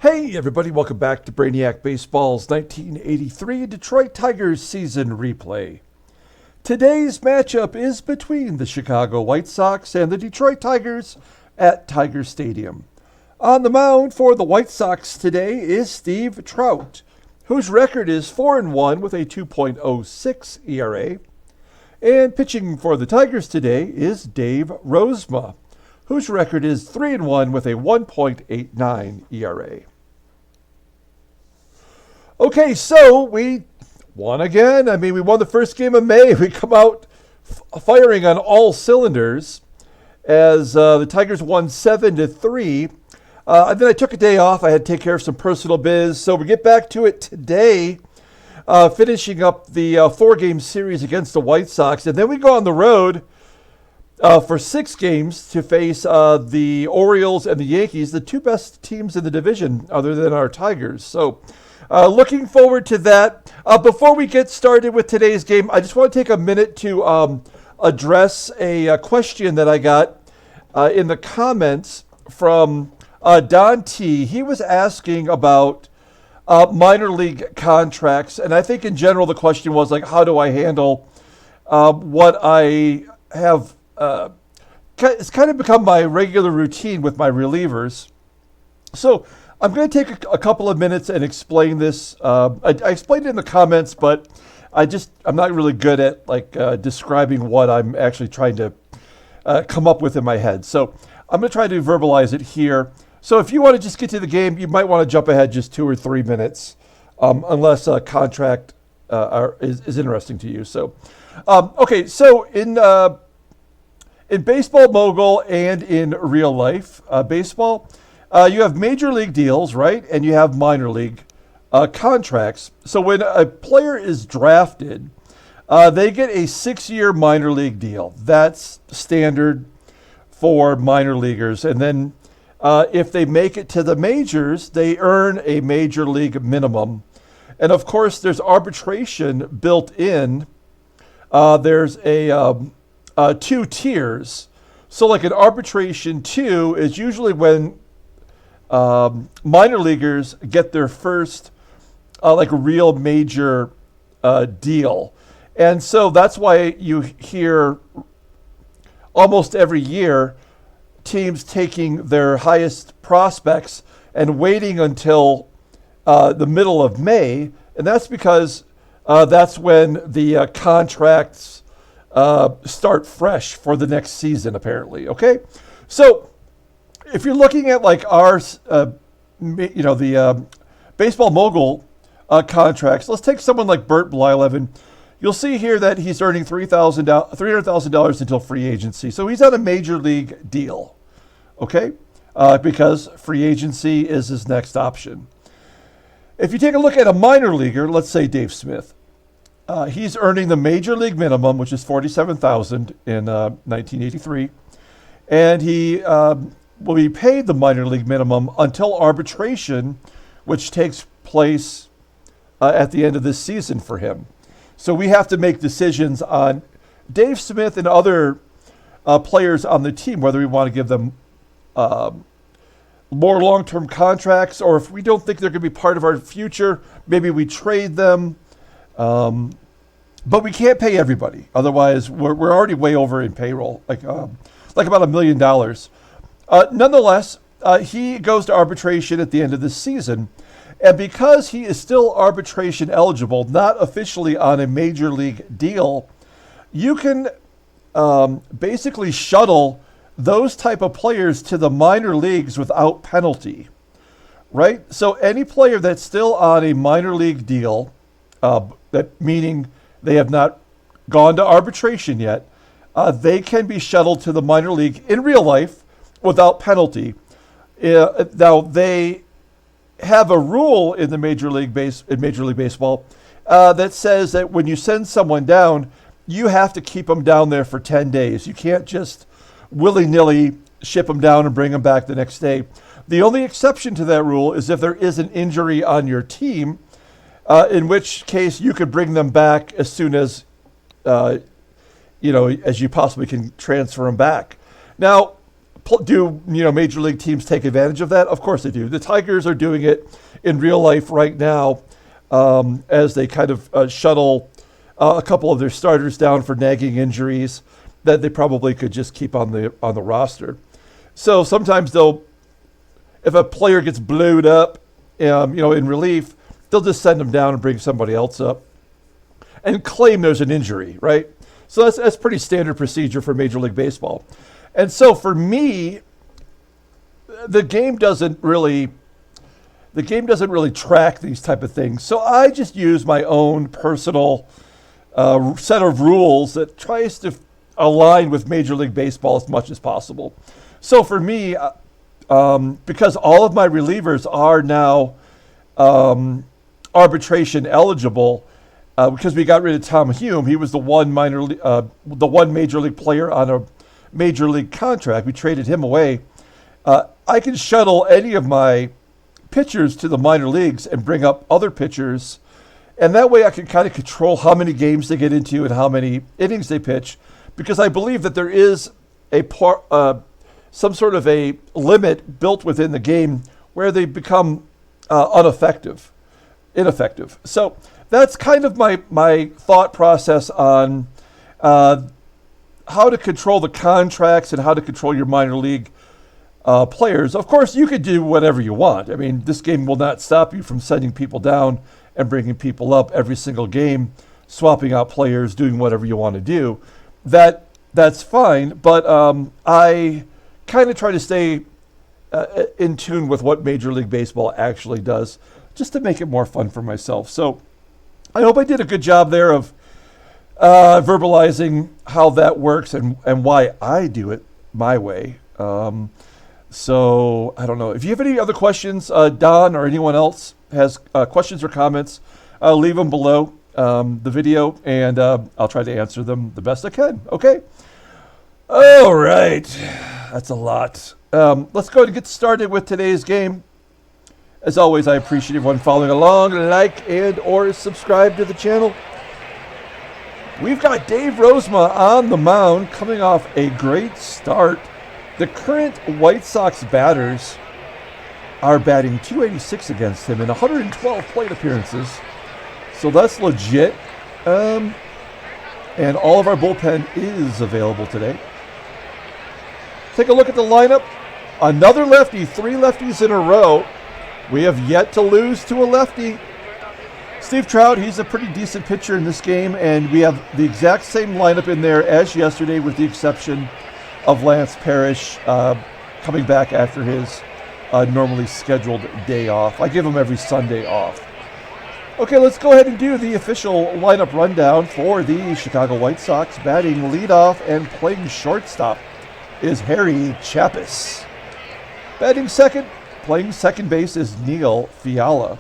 Hey everybody, welcome back to Brainiac Baseball's 1983 Detroit Tigers season replay. Today's matchup is between the Chicago White Sox and the Detroit Tigers at Tiger Stadium. On the mound for the White Sox today is Steve Trout, whose record is 4-1 with a 2.06 ERA. And pitching for the Tigers today is Dave Rozema, whose record is 3-1 with a 1.89 ERA. Okay, so we won again. We won the first game of May. We come out firing on all cylinders as the Tigers won 7-3. And then I took a day off. I had to take care of some personal biz. So we get back to it today, finishing up the 4-game series against the White Sox. And then we go on the road for 6 games to face the Orioles and the Yankees, the two best teams in the division other than our Tigers. So looking forward to that. Before we get started with today's game, I just want to take a minute to address a question that I got in the comments from Don T. He was asking about minor league contracts, and I think in general the question was like, how do I handle what I have? It's kind of become my regular routine with my relievers. So I'm going to take a couple of minutes and explain this. I explained it in the comments, but I'm not really good at describing what I'm actually trying to come up with in my head. So I'm going to try to verbalize it here. So if you want to just get to the game, you might want to jump ahead just 2 or 3 minutes, unless a contract is interesting to you. So, okay, so in baseball mogul and in real life baseball, you have major league deals, right? And you have minor league contracts. So when a player is drafted, they get a 6-year minor league deal. That's standard for minor leaguers. And then if they make it to the majors, they earn a major league minimum. And of course, there's arbitration built in. There's a 2 tiers. So like an arbitration 2 is usually when minor leaguers get their first real major deal. And so that's why you hear almost every year teams taking their highest prospects and waiting until the middle of May. And that's because that's when the contracts start fresh for the next season, apparently. Okay, so if you're looking at like our, the baseball mogul contracts, let's take someone like Bert Blyleven. You'll see here that he's earning $300,000 until free agency. So he's on a major league deal, okay? Because free agency is his next option. If you take a look at a minor leaguer, let's say Dave Smith, he's earning the major league minimum, which is $47,000 in 1983, and he will be paid the minor league minimum until arbitration, which takes place at the end of this season for him. So we have to make decisions on Dave Smith and other players on the team, whether we want to give them more long-term contracts, or if we don't think they're going to be part of our future, maybe we trade them. But we can't pay everybody. Otherwise, we're already way over in payroll, like about $1 million. Nonetheless, he goes to arbitration at the end of this season. And because he is still arbitration eligible, not officially on a major league deal, you can basically shuttle those type of players to the minor leagues without penalty, right? So any player that's still on a minor league deal, that meaning they have not gone to arbitration yet, they can be shuttled to the minor league in real life without penalty. Now they have a rule in the Major League Baseball that says that when you send someone down, you have to keep them down there for 10 days. You can't just willy-nilly ship them down and bring them back the next day. The only exception to that rule is if there is an injury on your team, in which case you could bring them back as soon as as you possibly can transfer them back. Now, do major league teams take advantage of that? Of course they do. The Tigers are doing it in real life right now as they kind of shuttle a couple of their starters down for nagging injuries that they probably could just keep on the roster. So sometimes if a player gets blowed up, in relief, they'll just send them down and bring somebody else up and claim there's an injury, right? So that's pretty standard procedure for Major League Baseball. And so for me, the game doesn't really track these type of things. So I just use my own personal set of rules that tries to align with Major League Baseball as much as possible. So for me, because all of my relievers are now arbitration eligible, because we got rid of Tom Hume, he was the one major league player on a major league contract. We traded him away. I can shuttle any of my pitchers to the minor leagues and bring up other pitchers, and that way I can kind of control how many games they get into and how many innings they pitch, because I believe that there is some sort of a limit built within the game where they become ineffective. So that's kind of my thought process on how to control the contracts and how to control your minor league players. Of course, you could do whatever you want. I mean, this game will not stop you from sending people down and bringing people up every single game, swapping out players, doing whatever you want to do. That's fine, but I kind of try to stay in tune with what Major League Baseball actually does, just to make it more fun for myself. So I hope I did a good job there of verbalizing how that works and why I do it my way. So I don't know. If you have any other questions, Don or anyone else has questions or comments, leave them below the video, and I'll try to answer them the best I can. Okay? All right. That's a lot. Let's go ahead and get started with today's game. As always, I appreciate everyone following along. Like and or subscribe to the channel. We've got Dave Rozema on the mound coming off a great start. The current White Sox batters are batting .286 against him in 112 plate appearances. So that's legit. And all of our bullpen is available today. Take a look at the lineup. Another lefty, 3 lefties in a row. We have yet to lose to a lefty. Steve Trout, he's a pretty decent pitcher in this game, and we have the exact same lineup in there as yesterday, with the exception of Lance Parrish coming back after his normally scheduled day off. I give him every Sunday off. Okay, let's go ahead and do the official lineup rundown for the Chicago White Sox. Batting leadoff and playing shortstop is Harry Chappas. Batting second, playing second base is Neil Fiala.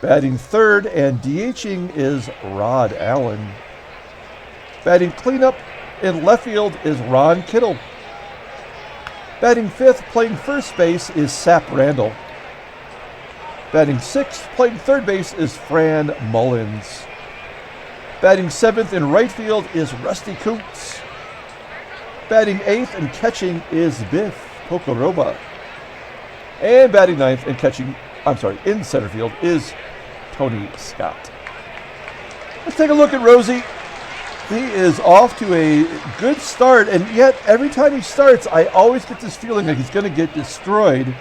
Batting third and DHing is Rod Allen. Batting cleanup in left field is Ron Kittle. Batting fifth, playing first base is Sap Randall. Batting sixth, playing third base is Fran Mullins. Batting seventh in right field is Rusty Kuntz. Batting eighth and catching is Biff Pocoroba. And batting ninth and catching, in center field is Tony Scott. Let's take a look at Rosie. He is off to a good start, and yet every time he starts, I always get this feeling like he's going to get destroyed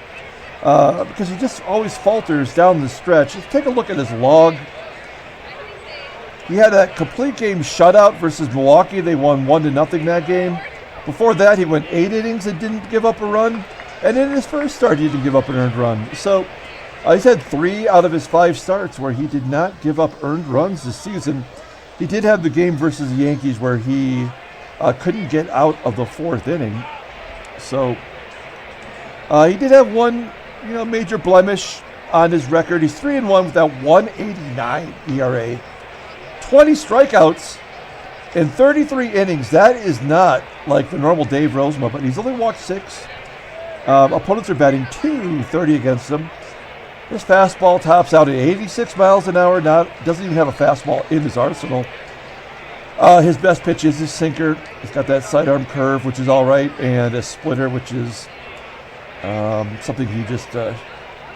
because he just always falters down the stretch. Let's take a look at his log. He had a complete game shutout versus Milwaukee. They won 1-0 that game. Before that, he went 8 innings and didn't give up a run. And in his first start, he didn't give up an earned run. So he's had 3 out of his 5 starts where he did not give up earned runs this season. He did have the game versus the Yankees where he couldn't get out of the 4th inning. So he did have one, major blemish on his record. He's 3-1 with that 1.89 ERA, 20 strikeouts in 33 innings. That is not like the normal Dave Rozema, but he's only walked 6. Opponents are batting .230 against him. His fastball tops out at 86 miles an hour. Doesn't even have a fastball in his arsenal. His best pitch is his sinker. He's got that sidearm curve, which is all right, and a splitter, which is something he just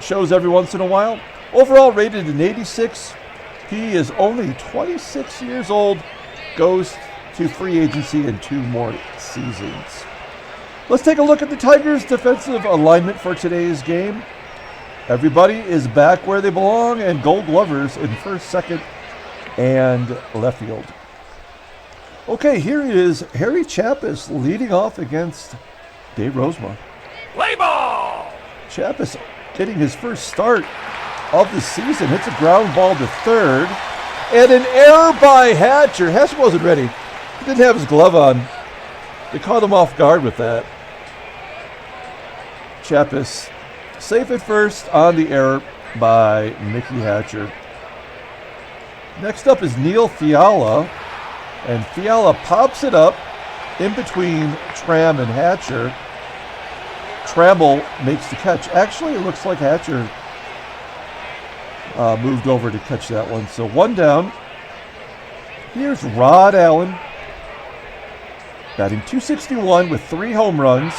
shows every once in a while. Overall rated an 86. He is only 26 years old, goes to free agency in 2 more seasons. Let's take a look at the Tigers' defensive alignment for today's game. Everybody is back where they belong, and Gold Glovers in first, second, and left field. Okay, here is Harry Chappas leading off against Dave Rozema. Play ball! Chappas getting his first start of the season. Hits a ground ball to third. And an error by Hatcher. Hatcher wasn't ready. He didn't have his glove on. They caught him off guard with that. Chappas safe at first on the error by Mickey Hatcher. Next up is Neil Fiala. And Fiala pops it up in between Tram and Hatcher. Trammell makes the catch. Actually, it looks like Hatcher moved over to catch that one. So 1 down. Here's Rod Allen, batting .261 with 3 home runs.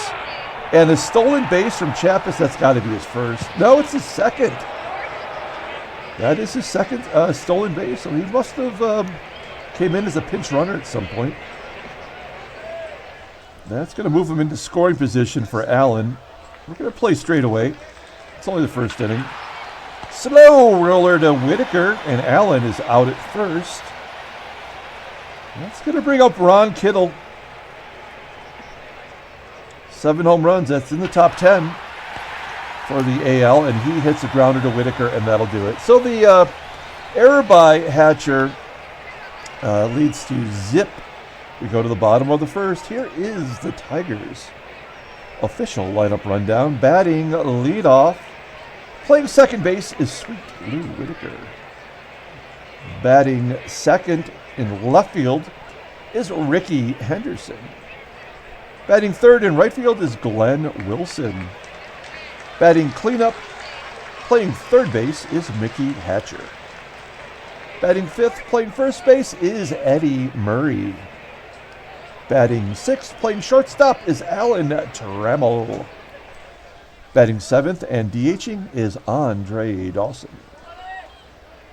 And a stolen base from Chappas. That's got to be his first. No, it's his second. That is his second stolen base. So he must have came in as a pinch runner at some point. That's going to move him into scoring position for Allen. We're going to play straight away. It's only the first inning. Slow roller to Whitaker, and Allen is out at first. That's going to bring up Ron Kittle. 7 home runs. That's in the top 10 for the AL, and he hits a grounder to Whitaker, and that'll do it. So the error by Hatcher leads to zip. We go to the bottom of the first. Here is the Tigers' official lineup rundown. Batting leadoff. Playing second base is Sweet Lou Whitaker. Batting second in left field is Rickey Henderson. Batting third in right field is Glenn Wilson. Batting cleanup, playing third base is Mickey Hatcher. Batting fifth, playing first base is Eddie Murray. Batting sixth, playing shortstop is Alan Trammell. Batting seventh and DHing is Andre Dawson.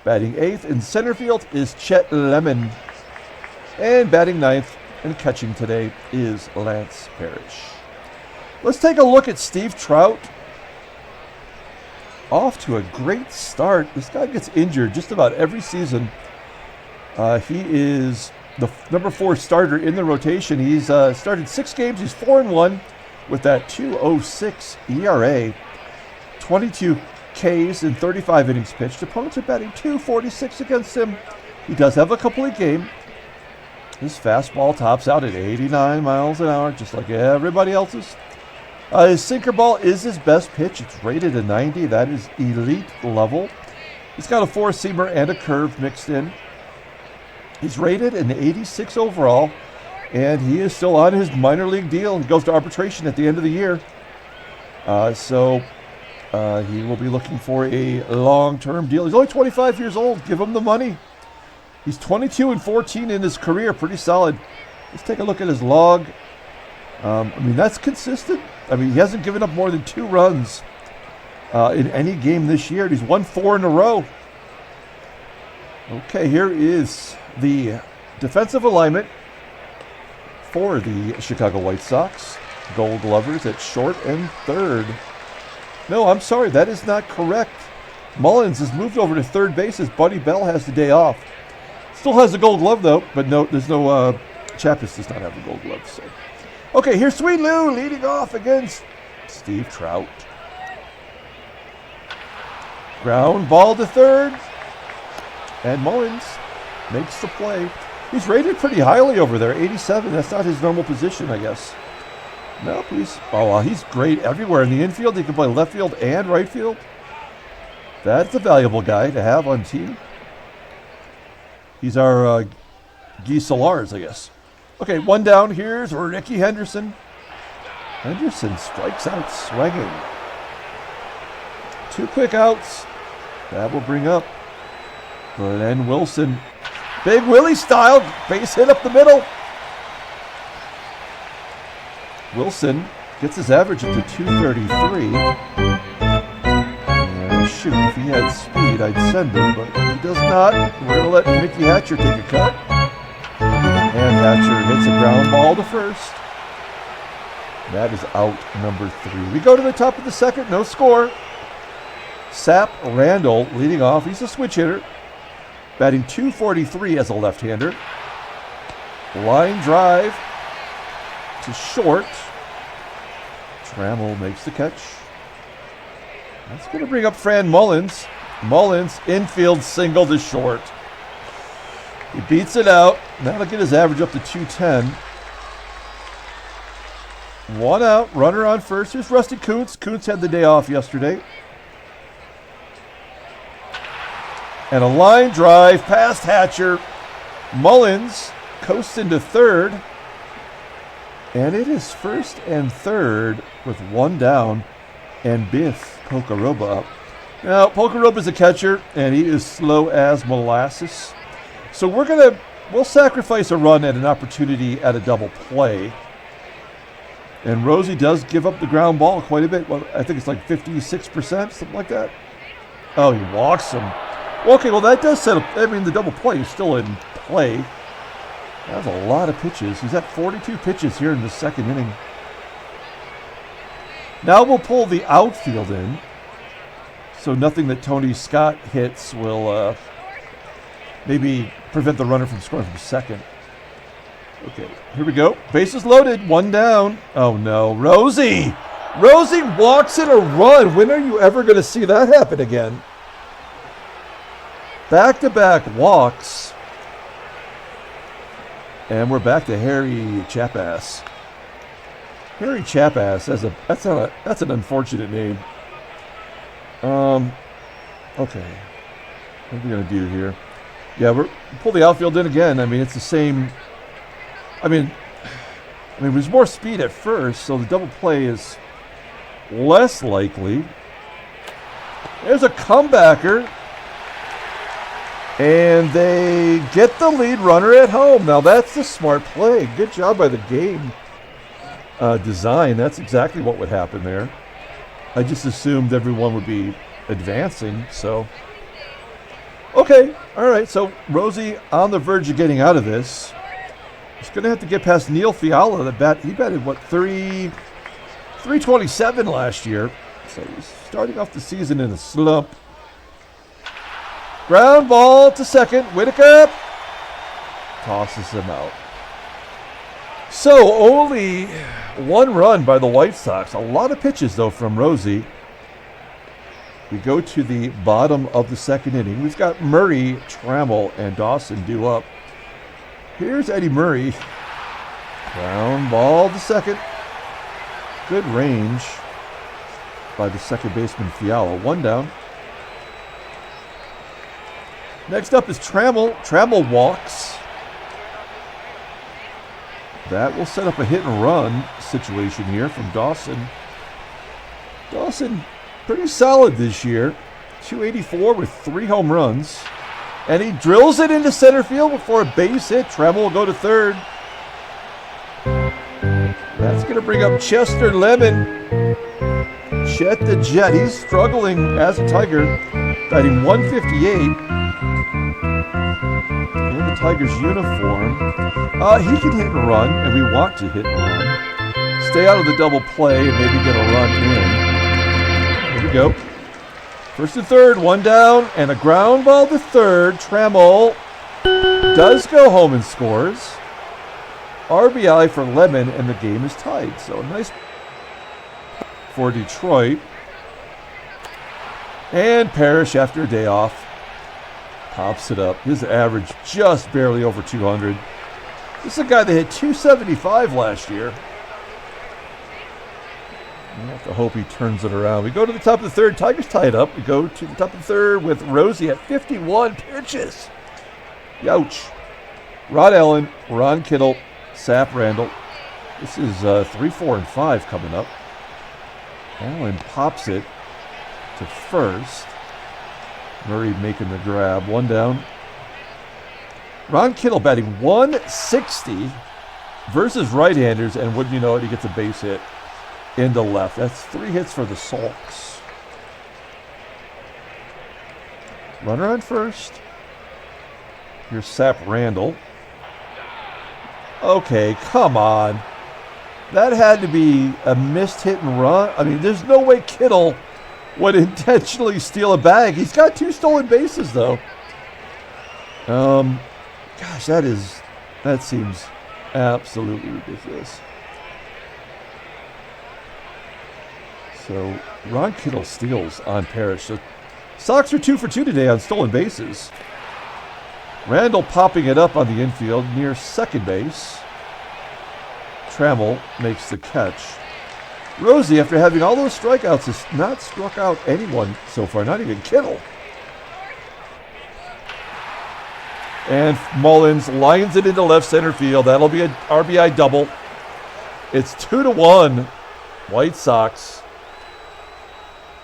Batting eighth in center field is Chet Lemon. And batting ninth and catching today is Lance Parrish. Let's take a look at Steve Trout. Off to a great start. This guy gets injured just about every season. He is the number 4 starter in the rotation. He's started 6 games. He's 4-1 with that 2.06 ERA. 22 Ks in 35 innings pitched. Opponents are batting .246 against him. He does have a complete game. His fastball tops out at 89 miles an hour, just like everybody else's. His sinker ball is his best pitch. It's rated a 90. That is elite level. He's got a 4-seamer and a curve mixed in. He's rated an 86 overall, and he is still on his minor league deal. He goes to arbitration at the end of the year. So he will be looking for a long-term deal. He's only 25 years old. Give him the money. He's 22-14 in his career. Pretty solid. Let's take a look at his log. That's consistent. He hasn't given up more than 2 runs in any game this year. He's won 4 in a row. Okay, here is the defensive alignment for the Chicago White Sox. Gold Glovers at short and third. No, I'm sorry, that is not correct. Mullins has moved over to third base as Buddy Bell has the day off. Still has the gold glove, though, but no, there's no, Chappas does not have the gold glove, so. Okay, here's Sweet Lou leading off against Steve Trout. Ground ball to third. And Mullins makes the play. He's rated pretty highly over there, 87. That's not his normal position, I guess. No, he's great everywhere in the infield. He can play left field and right field. That's a valuable guy to have on team. He's our Guy Solars, I guess. Okay, 1 down. Here's Rickey Henderson. Henderson strikes out swinging. 2 quick outs. That will bring up Glenn Wilson. Big Willie style. Base hit up the middle. Wilson gets his average up to 233. And shoot, if he had speed, I'd send him, but he does not. We're going to let Mickey Hatcher take a cut. And Hatcher hits a ground ball to first. That is out number 3. We go to the top of the second, no score. Sap Randall leading off. He's a switch hitter. Batting .243 as a left-hander. Line drive to short. Trammell makes the catch. That's going to bring up Fran Mullins. Mullins, infield single to short. He beats it out. That'll get his average up to 210. 1 out, runner on first. Here's Rusty Kuntz. Kuntz had the day off yesterday. And a line drive past Hatcher. Mullins coasts into third. And it is first and third with 1 down. And Biff Pocoroba up. Now, Pocoroba's a catcher, and he is slow as molasses. So we'll sacrifice a run at an opportunity at a double play. And Rosie does give up the ground ball quite a bit. Well, I think it's like 56%, something like that. Oh, he walks him. Okay, well, that does set up. I mean, the double play is still in play. That's a lot of pitches. He's at 42 pitches here in the second inning. Now we'll pull the outfield in. So nothing that Tony Scott hits will maybe prevent the runner from scoring from second. Okay, here we go. Bases loaded, 1 down. Oh, no. Rosie! Rosie walks in a run. When are you ever going to see that happen again? Back-to-back walks. And we're back to Harry Chappas. Harry Chappas, that's an unfortunate name. Okay. What are we going to do here? Yeah, we'll pull the outfield in again. I mean, it's the same. I mean, there's more speed at first, so the double play is less likely. There's a comebacker. And they get the lead runner at home. Now, that's a smart play. Good job by the game design. That's exactly what would happen there. I just assumed everyone would be advancing, so. Okay, all right. So, Rosie on the verge of getting out of this. He's going to have to get past Neil Fiala. He batted, 327 last year. So, he's starting off the season in a slump. Ground ball to second. Whitaker tosses him out. So only 1 run by the White Sox. A lot of pitches, though, from Rosie. We go to the bottom of the second inning. We've got Murray, Trammell, and Dawson due up. Here's Eddie Murray. Ground ball to second. Good range by the second baseman, Fiala. 1 down. Next up is Trammell. Trammell walks. That will set up a hit and run situation here from Dawson. Dawson, pretty solid this year. 284 with 3 home runs. And he drills it into center field before a base hit. Trammell will go to third. That's going to bring up Chester Lemon. Chet the Jet. He's struggling as a Tiger, batting .158. In the Tigers uniform. He can hit and run, and we want to hit and run. Stay out of the double play and maybe get a run in. Here we go. First and third, 1 down, and a ground ball to third. Trammell does go home and scores. RBI for Lemon, and the game is tied. So a nice for Detroit. And Parrish, after a day off, pops it up. His average just barely over 200. This is a guy that hit 275 last year. We have to hope he turns it around. We go to the top of the third. Tigers tie it up. We go to the top of the third with Rosie at 51 pitches. Youch. Rod Allen, Ron Kittle, Sap Randall. This is 3, 4, and 5 coming up. Allen pops it to first. Murray making the grab. 1 down. Ron Kittle batting 160 versus right-handers, and wouldn't you know it, he gets a base hit into left. That's 3 hits for the Sox. Runner on first. Here's Sap Randall. Okay, come on. That had to be a missed hit and run. I mean, there's no way Kittle would intentionally steal a bag. He's got 2 stolen bases, though. Gosh, that seems absolutely ridiculous. So Ron Kittle steals on Parrish. So Sox are 2 for 2 today on stolen bases. Randall popping it up on the infield near second base. Trammell makes the catch. Rosie, after having all those strikeouts, has not struck out anyone so far, not even Kittle. And Mullins lines it into left center field. That'll be an RBI double. It's 2-1, White Sox.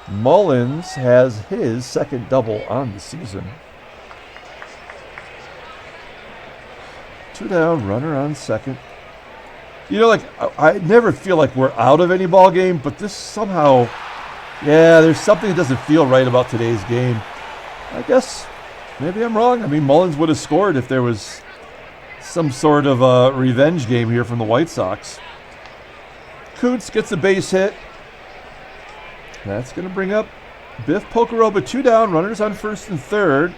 Mullins has his second double on the season. 2 down, runner on second. You know, like, I never feel like we're out of any ball game, but this somehow, there's something that doesn't feel right about today's game. I guess maybe I'm wrong. I mean, Mullins would have scored if there was some sort of a revenge game here from the White Sox. Kuntz gets a base hit. That's going to bring up Biff Pocoroba. 2 down, runners on first and third.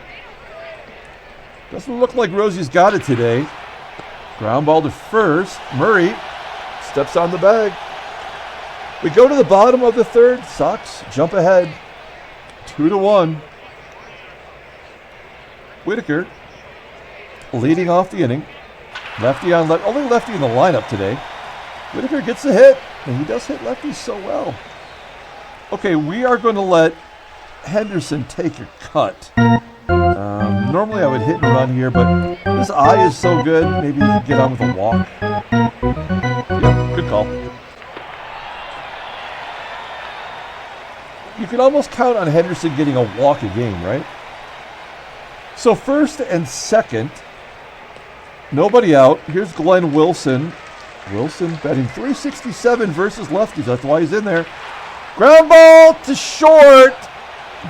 Doesn't look like Rosie's got it today. Ground ball to first. Murray steps on the bag. We go to the bottom of the third. Sox jump ahead. 2-1. Whitaker leading off the inning. Lefty on left. Only lefty in the lineup today. Whitaker gets a hit, and he does hit lefties so well. Okay, we are going to let Henderson take a cut. Normally I would hit and run here, but his eye is so good, maybe he can get on with a walk. Yeah, good call. You can almost count on Henderson getting a walk a game, right? So first and second, nobody out. Here's Glenn Wilson. Wilson batting .367 versus lefties. That's why he's in there. Ground ball to short.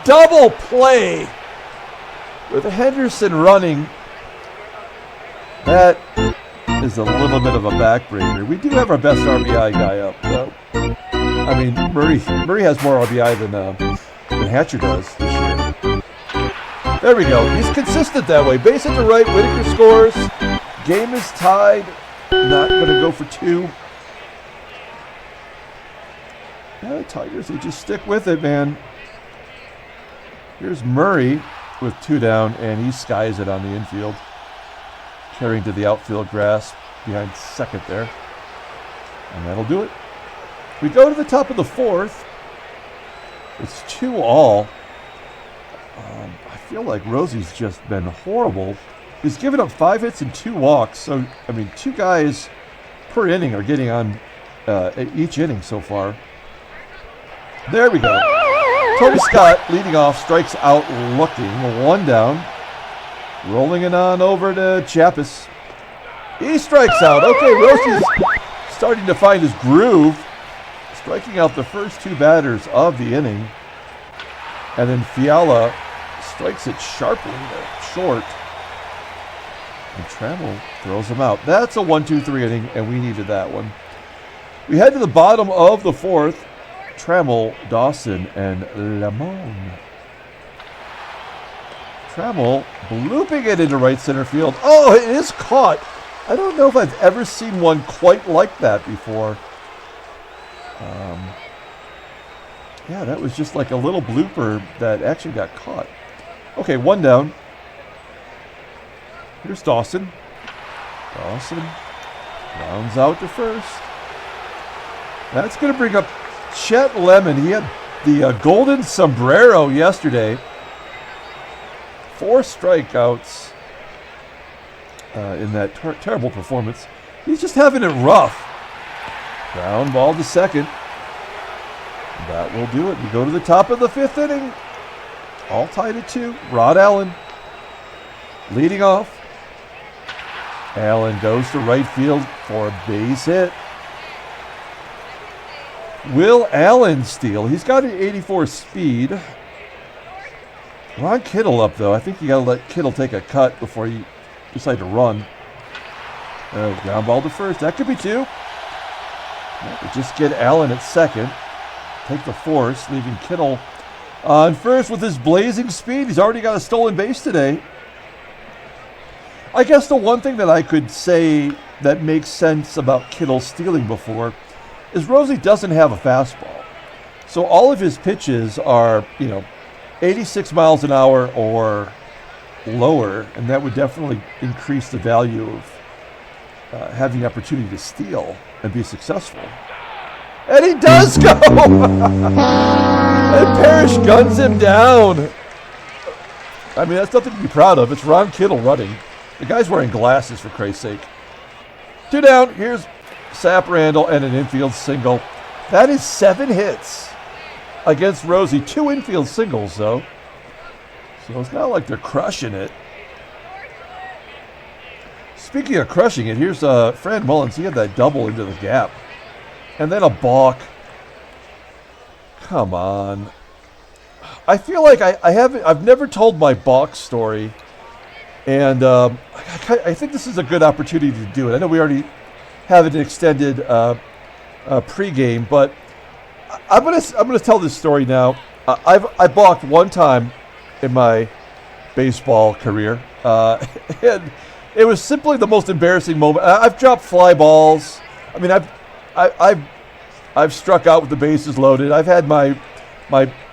Double play. With Henderson running, that is a little bit of a backbreaker. We do have our best RBI guy up, though. I mean, Murray has more RBI than Hatcher does this year. There we go. He's consistent that way. Base hit to right. Whitaker scores. Game is tied. Not going to go for 2. Yeah, the Tigers, they just stick with it, man. Here's Murray with 2 down, and he skies it on the infield. Carrying to the outfield grass behind second there. And that'll do it. We go to the top of the fourth. It's 2-all. I feel like Rosie's just been horrible. He's given up 5 hits and 2 walks. So, I mean, 2 guys per inning are getting on each inning so far. There we go. Tony Scott leading off, strikes out looking. 1 down. Rolling it on over to Chappas. He strikes out. Okay, Rosie's starting to find his groove. Striking out the first 2 batters of the inning. And then Fiala strikes it sharply to short. And Trammell throws him out. That's a 1-2-3 inning, and we needed that one. We head to the bottom of the fourth. Trammell, Dawson, and Lamar. Trammell blooping it into right center field. Oh, it is caught. I don't know if I've ever seen one quite like that before. Yeah, that was just like a little blooper that actually got caught. Okay, 1 down. Here's Dawson. Dawson rounds out to first. That's going to bring up Chet Lemon. He had the golden sombrero yesterday. 4 strikeouts in that terrible performance. He's just having it rough. Ground ball to second. That will do it. We go to the top of the 5th inning. All tied at 2. Rod Allen leading off. Allen goes to right field for a base hit. Will Allen steal? He's got an 84 speed. Ron Kittle up, though. I think you got to let Kittle take a cut before you decide to run. Ground ball to first. That could be two. Just get Allen at second. Take the force, leaving Kittle on first with his blazing speed. He's already got a stolen base today. I guess the one thing that I could say that makes sense about Kittle stealing before is Rosie doesn't have a fastball. So all of his pitches are, 86 miles an hour or lower, and that would definitely increase the value of having the opportunity to steal and be successful. And he does go! And Parrish guns him down. I mean, that's nothing to be proud of. It's Ron Kittle running. The guy's wearing glasses, for Christ's sake. 2 down. Here's Sap Randall and an infield single. That is 7 hits against Rosie. 2 infield singles, though. So it's not like they're crushing it. Speaking of crushing it, here's Fran Mullins. He had that double into the gap. And then a balk. Come on. I feel like I've never told my balk story. And I think this is a good opportunity to do it. I know we already have an extended pregame, but I'm gonna tell this story now. I balked one time in my baseball career, and it was simply the most embarrassing moment. I've dropped fly balls. I mean, I've struck out with the bases loaded. I've had my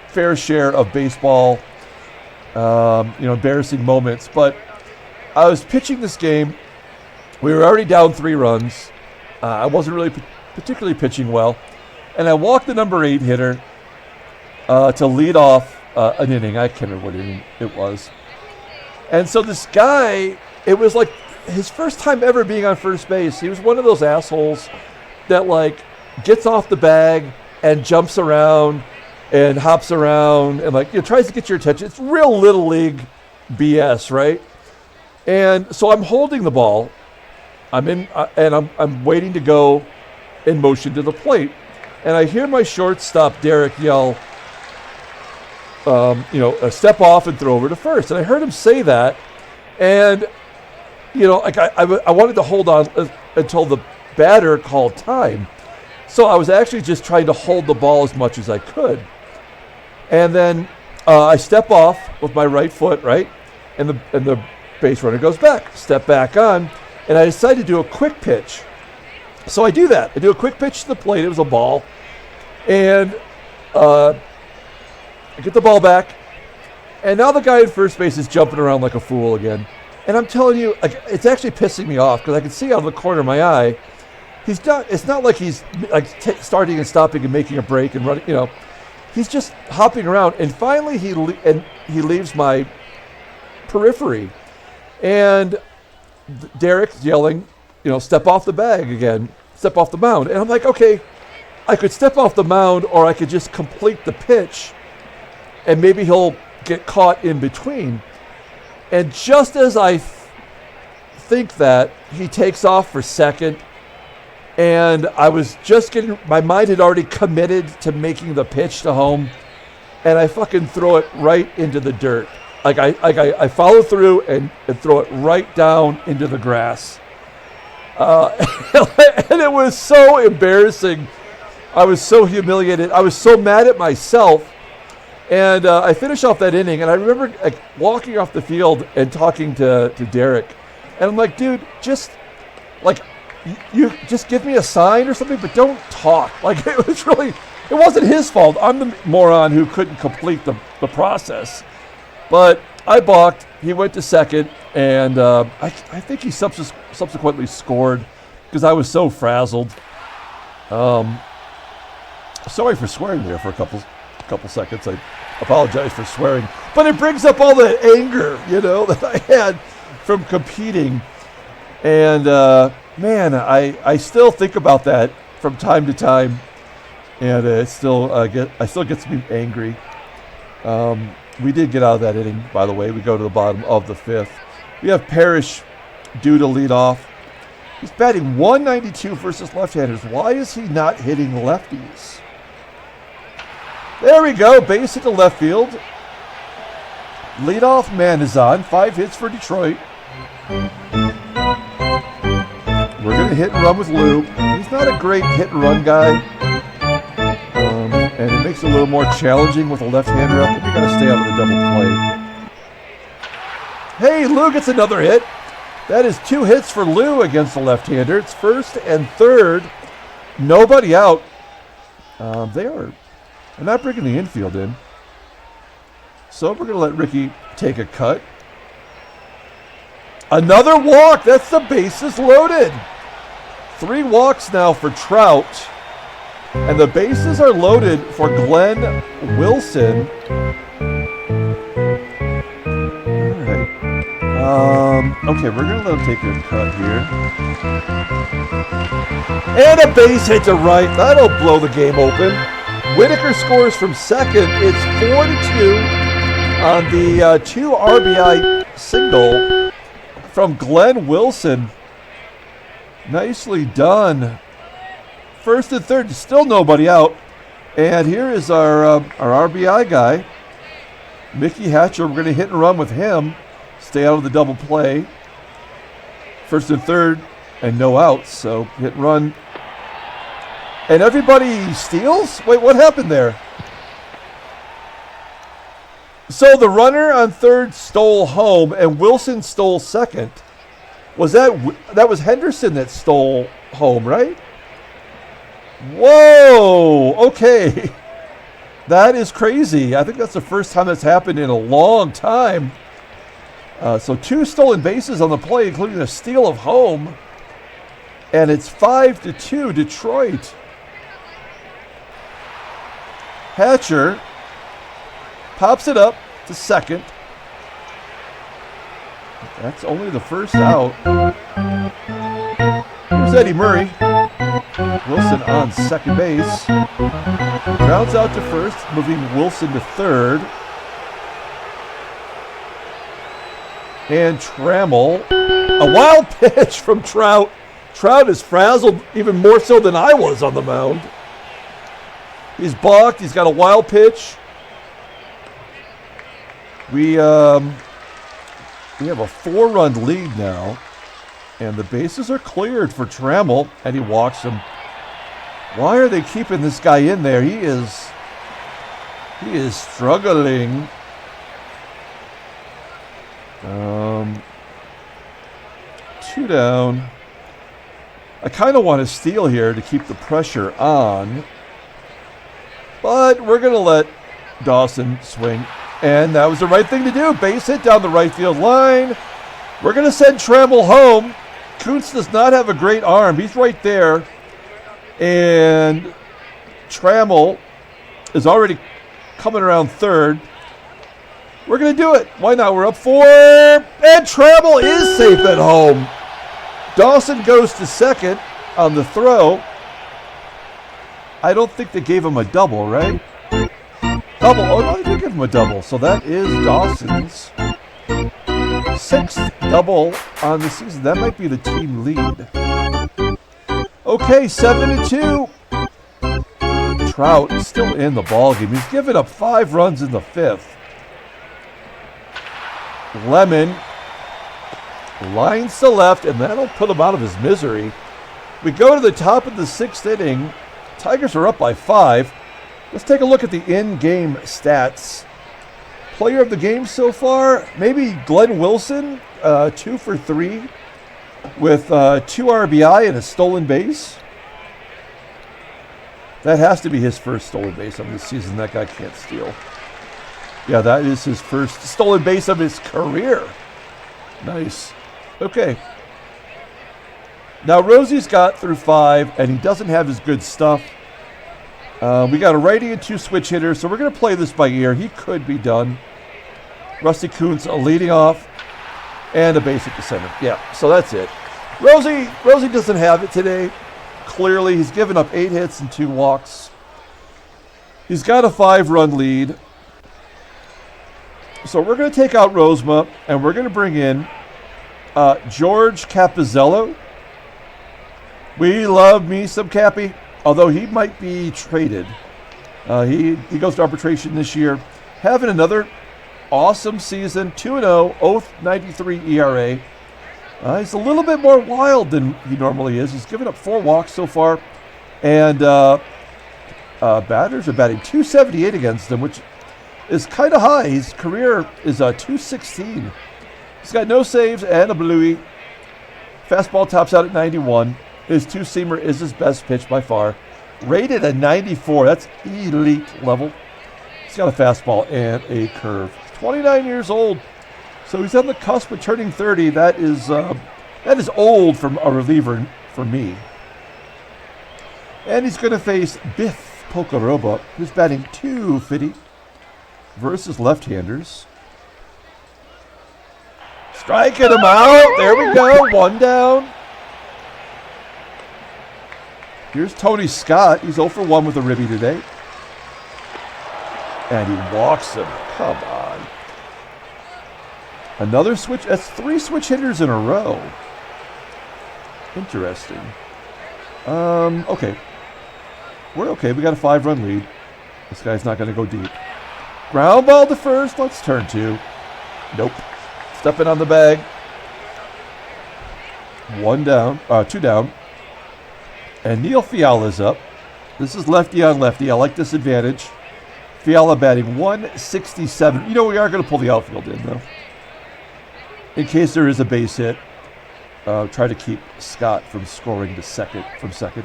fair share of baseball, embarrassing moments. But I was pitching this game. We were already down 3 runs. I wasn't really particularly pitching well, and I walked the number 8 hitter to lead off an inning. I can't remember what inning it was. And so this guy, it was like his first time ever being on first base. He was one of those assholes that gets off the bag and jumps around and hops around and tries to get your attention. It's real little league BS, right? And so I'm holding the ball. I'm waiting to go in motion to the plate, and I hear my shortstop Derek yell, step off and throw over to first. And I heard him say that, and I wanted to hold on until the batter called time. So I was actually just trying to hold the ball as much as I could. And then I step off with my right foot, right? And the base runner goes back. Step back on, and I decided to do a quick pitch. So I do that. I do a quick pitch to the plate. It was a ball. And I get the ball back. And now the guy at first base is jumping around like a fool again. And I'm telling you, it's actually pissing me off because I can see out of the corner of my eye, it's not like he's starting and stopping and making a break and running, He's just hopping around. And finally he leaves my periphery. And Derek's yelling, step off the bag again, step off the mound. And I'm like, okay, I could step off the mound or I could just complete the pitch and maybe he'll get caught in between. And just as I think that, he takes off for second. And I was just my mind had already committed to making the pitch to home. And I fucking throw it right into the dirt. I follow through and throw it right down into the grass. And it was so embarrassing. I was so humiliated. I was so mad at myself. And I finished off that inning, and I remember walking off the field and talking to Derek. And I'm like, dude, just you just give me a sign or something, but don't talk. It wasn't his fault. I'm the moron who couldn't complete the process. But I balked. He went to second, and I think he subsequently scored because I was so frazzled. Sorry for swearing there for a couple seconds. I apologize for swearing. But it brings up all the anger, that I had from competing. And, man, I still think about that from time to time. And it still gets me angry. We did get out of that inning, by the way. We go to the bottom of the 5th. We have Parrish due to lead off. He's batting 192 versus left-handers. Why is he not hitting lefties? There we go. Base hit to left field. Leadoff man is on. 5 hits for Detroit. We're going to hit and run with Lou. He's not a great hit and run guy. And it makes it a little more challenging with a left-hander up. We got to stay out of the double play. Hey, Lou gets another hit. That is 2 hits for Lou against the left-hander. It's first and third. Nobody out. They're not bringing the infield in. So we're going to let Rickey take a cut. Another walk. That's the bases loaded. 3 walks now for Trout. And the bases are loaded for Glenn Wilson. All right. Okay, we're going to let him take a cut here. And a base hit to right. That'll blow the game open. Whitaker scores from second. It's 4-2 on the 2 RBI single from Glenn Wilson. Nicely done. First and third, still nobody out. And here is our RBI guy, Mickey Hatcher. We're going to hit and run with him. Stay out of the double play. First and third, and no outs. So hit and run. And everybody steals? Wait, what happened there? So the runner on third stole home, and Wilson stole second. That was Henderson that stole home, right? Whoa, okay. That is crazy. I think that's the first time that's happened in a long time. So 2 stolen bases on the play, including a steal of home. And it's 5-2 Detroit. Hatcher pops it up to second. That's only the first out. Here's Eddie Murray. Wilson on second base. Grounds out to first, moving Wilson to third. And Trammell. A wild pitch from Trout. Trout is frazzled even more so than I was on the mound. He's balked. He's got a wild pitch. We have a 4-run lead now. And the bases are cleared for Trammell, and he walks him. Why are they keeping this guy in there? He is struggling. 2 down. I kind of want to steal here to keep the pressure on. But we're going to let Dawson swing. And that was the right thing to do. Base hit down the right field line. We're going to send Trammell home. Kuntz does not have a great arm. He's right there. And Trammell is already coming around third. We're going to do it. Why not? We're up 4. And Trammell is safe at home. Dawson goes to second on the throw. I don't think they gave him a double, right? Double. Oh, no, they did give him a double. So that is Dawson's 6th double on the season. That might be the team lead. Okay, 7-2. Trout is still in the ballgame. He's given up 5 runs in the 5th. Lemon lines to left, and that'll put him out of his misery. We go to the top of the 6th inning. Tigers are up by 5. Let's take a look at the in-game stats. Player of the game so far, maybe Glenn Wilson, 2 for 3 with 2 RBI and a stolen base. That has to be his first stolen base of the season. That guy can't steal. Yeah, that is his first stolen base of his career. Nice. Okay. Now, Rosie's got through 5, and he doesn't have his good stuff. We got a righty and 2 switch hitters, so we're going to play this by ear. He could be done. Rusty Kuntz leading off, and a base at the center. Yeah, so that's it. Rosie doesn't have it today. Clearly, he's given up 8 hits and 2 walks. He's got a 5-run lead. So we're going to take out Rozema, and we're going to bring in George Capizzello. We love me some Cappy, although he might be traded. He goes to arbitration this year. Having another awesome season, 2-0, 0.93 ERA. He's a little bit more wild than he normally is. He's given up 4 walks so far. And batters are batting .278 against him, which is kind of high. His career is .216. He's got no saves and a Bluey. Fastball tops out at 91. His two-seamer is his best pitch by far. Rated at 94. That's elite level. He's got a fastball and a curve. He's 29 years old, so he's on the cusp of turning 30. That is old from a reliever for me. And he's going to face Biff Pocoroba, who's batting .250 versus left-handers. Striking him out. There we go. 1 down. Here's Tony Scott. He's 0 for 1 with a ribby today. And he walks him. Come on. Another switch. That's 3 switch hitters in a row. Interesting. Okay. We're okay. We got a 5-run lead. This guy's not going to go deep. Ground ball to first. Let's turn 2. Nope. Stepping on the bag. 1 down. 2 down. And Neil Fiala's up. This is lefty on lefty. I like this advantage. Fiala batting 167. You know, we are going to pull the outfield in, though. In case there is a base hit. Try to keep Scott from scoring from second.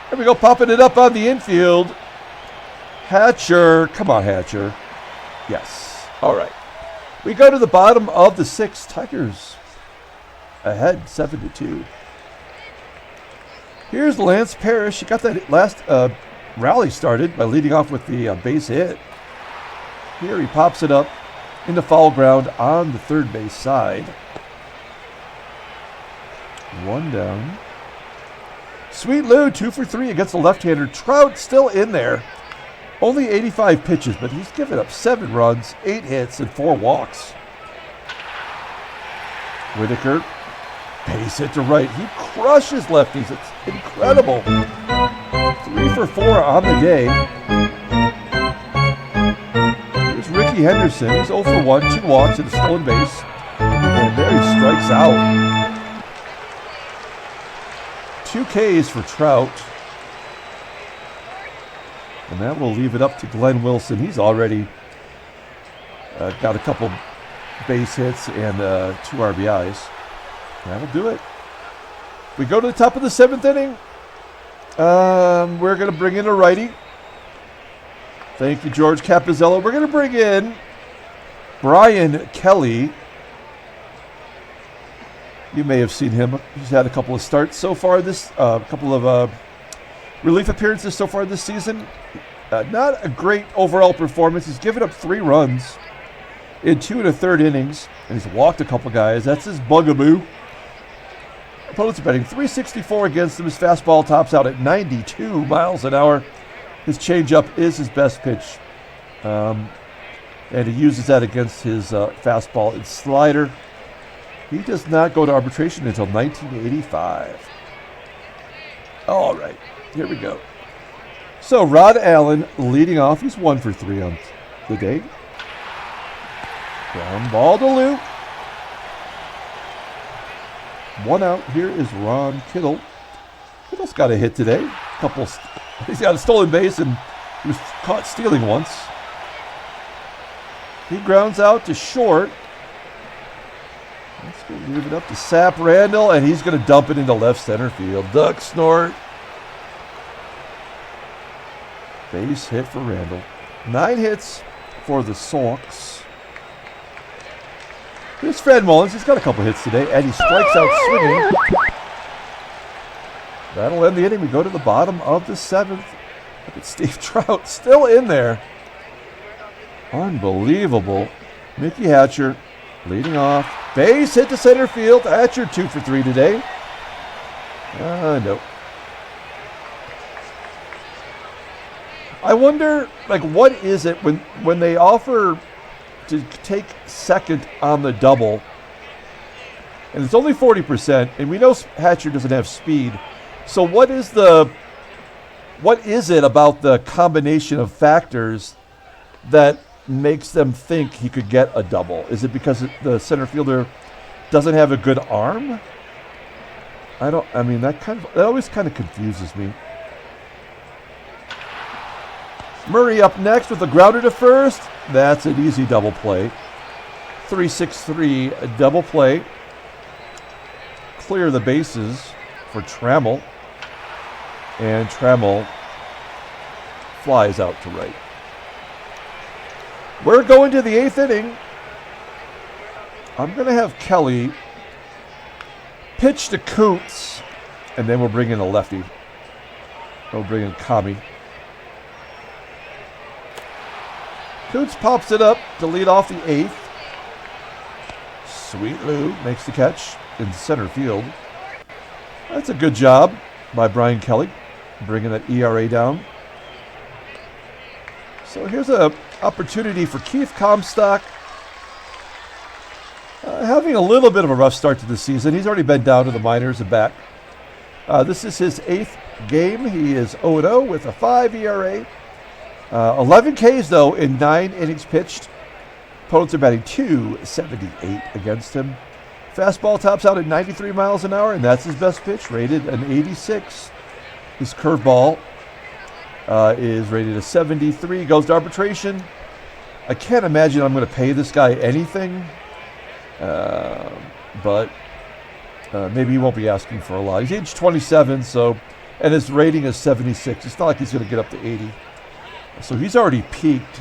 There we go, popping it up on the infield. Hatcher. Come on, Hatcher. Yes. All right. We go to the bottom of the 6th. Tigers ahead 7-2. Here's Lance Parrish. He got that last rally started by leading off with the base hit. Here he pops it up into foul ground on the third base side. 1 down. Sweet Lou, 2 for 3 against the left-hander. Trout still in there. Only 85 pitches, but he's given up 7 runs, 8 hits, and 4 walks. Whitaker. Base hit to right. He crushes lefties. It's incredible. 3 for 4 on the day. Here's Rickey Henderson. He's 0 for 1, 2 walks and a stolen base. And there he strikes out. 2 Ks for Trout. And that will leave it up to Glenn Wilson. He's already got a couple base hits and 2 RBIs. That'll do it. We go to the top of the 7th inning. We're going to bring in a righty. Thank you, George Capizzello. We're going to bring in Brian Kelly. You may have seen him. He's had a couple of starts so far a couple of relief appearances so far this season. Not a great overall performance. He's given up 3 runs in 2 1/3 innings, and he's walked a couple guys. That's his bugaboo. Opponents are betting .364 against him. His fastball tops out at 92 miles an hour. His changeup is his best pitch. And he uses that against his fastball and slider. He does not go to arbitration until 1985. All right, here we go. So Rod Allen leading off. He's 1 for 3 on the day. Ground ball to Lou. 1 out. Here is Ron Kittle. Kittle's got a hit today. He's got a stolen base and he was caught stealing once. He grounds out to short. Let's go leave it up to Sap Randall, and he's going to dump it into left center field. Duck snort. Base hit for Randall. 9 hits for the Sox. Here's Fran Mullins. He's got a couple hits today, and he strikes out swinging. That'll end the inning. We go to the bottom of the 7th. Look at Steve Trout still in there. Unbelievable. Mickey Hatcher leading off. Base hit to center field. Hatcher 2 for 3 today. Nope. I wonder, what is it when they offer to take second on the double? and it's only 40%, and we know Hatcher doesn't have speed. So what is it about the combination of factors that makes them think he could get a double? Is it because the center fielder doesn't have a good arm? That always kind of confuses me. Murray up next with a grounder to first. That's an easy double play. 3-6-3 double play. Clear the bases for Trammell. And Trammell flies out to right. We're going to the 8th inning. I'm going to have Kelly pitch to Kuntz, and then we'll bring in a lefty. We'll bring in Kami. Kuntz pops it up to lead off the 8th. Sweet Lou makes the catch in center field. That's a good job by Brian Kelly, bringing that ERA down. So here's an opportunity for Keith Comstock. Having a little bit of a rough start to the season. He's already been down to the minors and back. This is his 8th game. He is 0-0 with a 5 ERA. 11 Ks, though, in 9 innings pitched. Opponents are batting .278 against him. Fastball tops out at 93 miles an hour, and that's his best pitch, rated an 86. His curveball is rated a 73, goes to arbitration. I can't imagine I'm going to pay this guy anything, but maybe he won't be asking for a lot. He's age 27, and his rating is 76. It's not like he's going to get up to 80. So he's already peaked.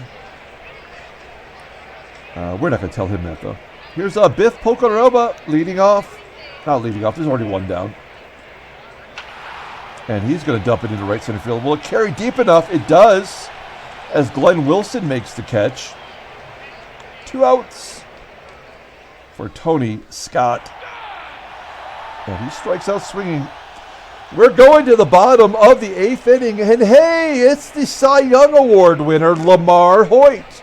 We're not going to tell him that, though. Here's Biff Pocoroba leading off. Not leading off. There's already one down. And he's going to dump it into right center field. Will it carry deep enough? It does, as Glenn Wilson makes the catch. 2 outs for Tony Scott. And he strikes out swinging. We're going to the bottom of the 8th inning, and hey, it's the Cy Young Award winner, Lamar Hoyt.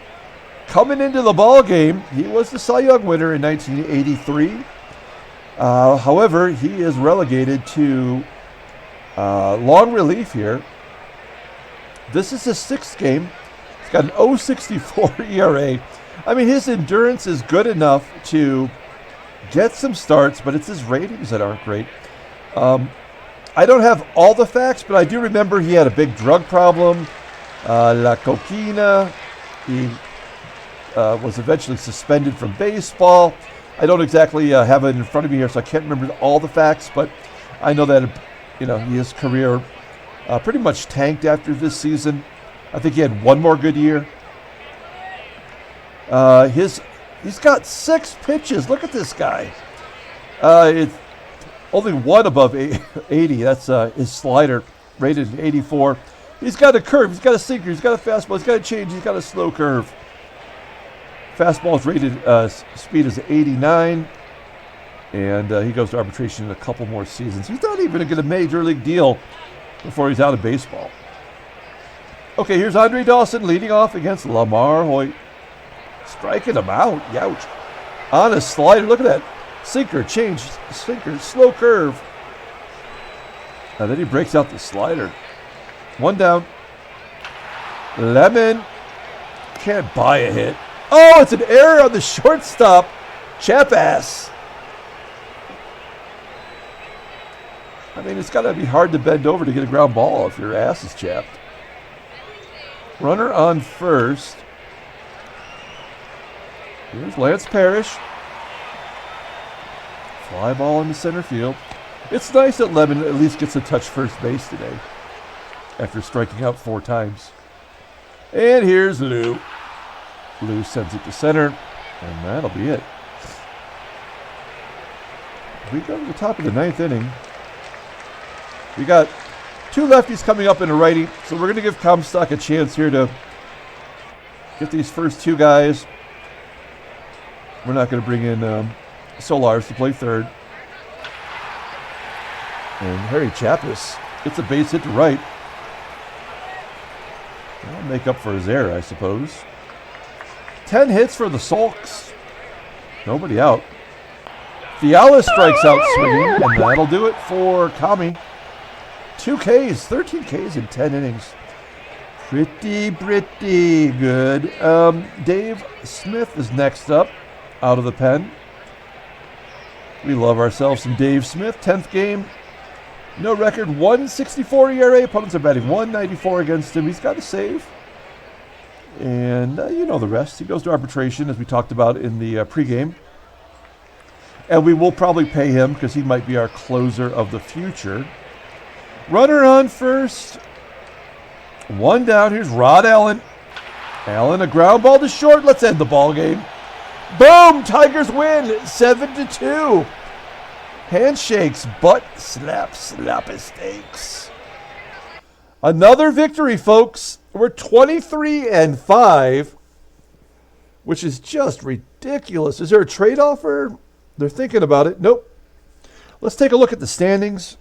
Coming into the ball game, he was the Cy Young winner in 1983. However, he is relegated to long relief here. This is his 6th game. He's got an .064 ERA. I mean, his endurance is good enough to get some starts, but it's his ratings that aren't great. I don't have all the facts, but I do remember he had a big drug problem, la cocaine. He was eventually suspended from baseball. I don't exactly have it in front of me here, so I can't remember all the facts, but I know that his career pretty much tanked after this season. I think he had one more good year. He's got 6 pitches. Look at this guy. It's only one above 80. That's his slider, rated an 84. He's got a curve. He's got a sinker. He's got a fastball. He's got a change. He's got a slow curve. Fastball is rated speed is 89. And he goes to arbitration in a couple more seasons. He's not even going to get a major league deal before he's out of baseball. Okay, here's Andre Dawson leading off against Lamar Hoyt. Striking him out. Youch. On a slider. Look at that. Sinker, change, sinker, slow curve. And then he breaks out the slider. One down. Lemon. Can't buy a hit. Oh, it's an error on the shortstop. Chappas. I mean, it's got to be hard to bend over to get a ground ball if your ass is chapped. Runner on first. Here's Lance Parrish. Fly ball in the center field. It's nice that Lemon at least gets to touch first base today after striking out 4 times. And here's Lou. Lou sends it to center, and that'll be it. We go to the top of the 9th inning. We got 2 lefties coming up and a righty, so we're going to give Comstock a chance here to get these first 2 guys. We're not going to bring in Solars to play third. And Harry Chappas gets a base hit to right. That'll make up for his error, I suppose. 10 hits for the Sulks. Nobody out. Fiala strikes out swinging, and that'll do it for Kami. 2 Ks, 13 Ks in 10 innings. Pretty good. Dave Smith is next up out of the pen. We love ourselves some Dave Smith. 10th game. No record, 1.64 ERA. Opponents are batting 1.94 against him. He's got a save. And you know the rest. He goes to arbitration, as we talked about in the pregame. And we will probably pay him because he might be our closer of the future. Runner on first. 1 down. Here's Rod Allen. Allen, a ground ball to short. Let's end the ball game. Boom! Tigers win 7-2. Handshakes, butt slaps, steaks. Another victory, folks. We're 23-5, which is just ridiculous. Is there a trade offer? They're thinking about it. Nope. Let's take a look at the standings.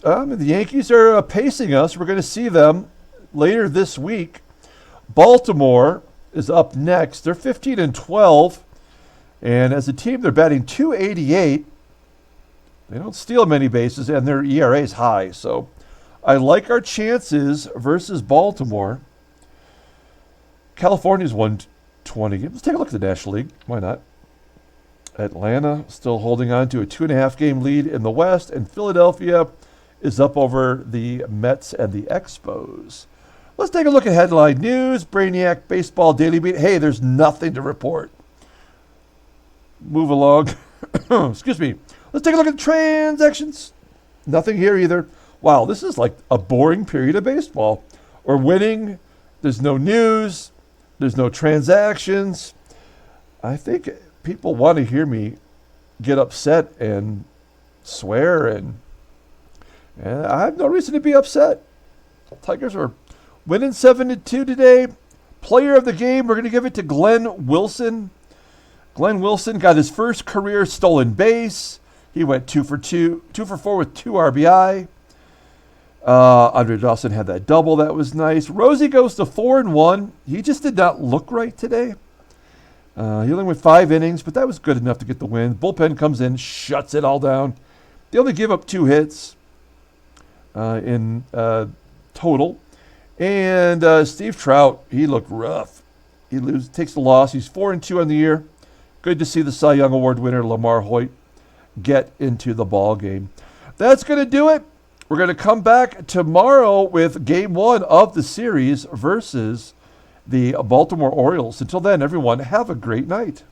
The Yankees are pacing us. We're going to see them later this week. Baltimore is up next. They're 15-12. And as a team, they're batting .288. They don't steal many bases, and their ERA is high. So I like our chances versus Baltimore. California's 120. Let's take a look at the National League. Why not? Atlanta still holding on to a 2.5-game lead in the West, and Philadelphia is up over the Mets and the Expos. Let's take a look at headline news. Brainiac Baseball Daily Beat. Hey, there's nothing to report. Move along. Excuse me. Let's take a look at transactions. Nothing here either. Wow, this is like a boring period of baseball. We're winning. There's no news. There's no transactions. I think people want to hear me get upset and swear, and I have no reason to be upset. Tigers are winning 7-2 today. Player of the game, we're going to give it to Glenn Wilson. Glenn Wilson got his first career stolen base. He went 2 for 4 with 2 RBI. Andre Dawson had that double. That was nice. Rosie goes to 4-1. He just did not look right today. He only went 5 innings, but that was good enough to get the win. Bullpen comes in, shuts it all down. They only give up 2 hits in total. And Steve Trout, he looked rough. He takes the loss. He's 4-2 on the year. Good to see the Cy Young Award winner, Lamar Hoyt, get into the ball game. That's going to do it. We're going to come back tomorrow with Game 1 of the series versus the Baltimore Orioles. Until then, everyone, have a great night.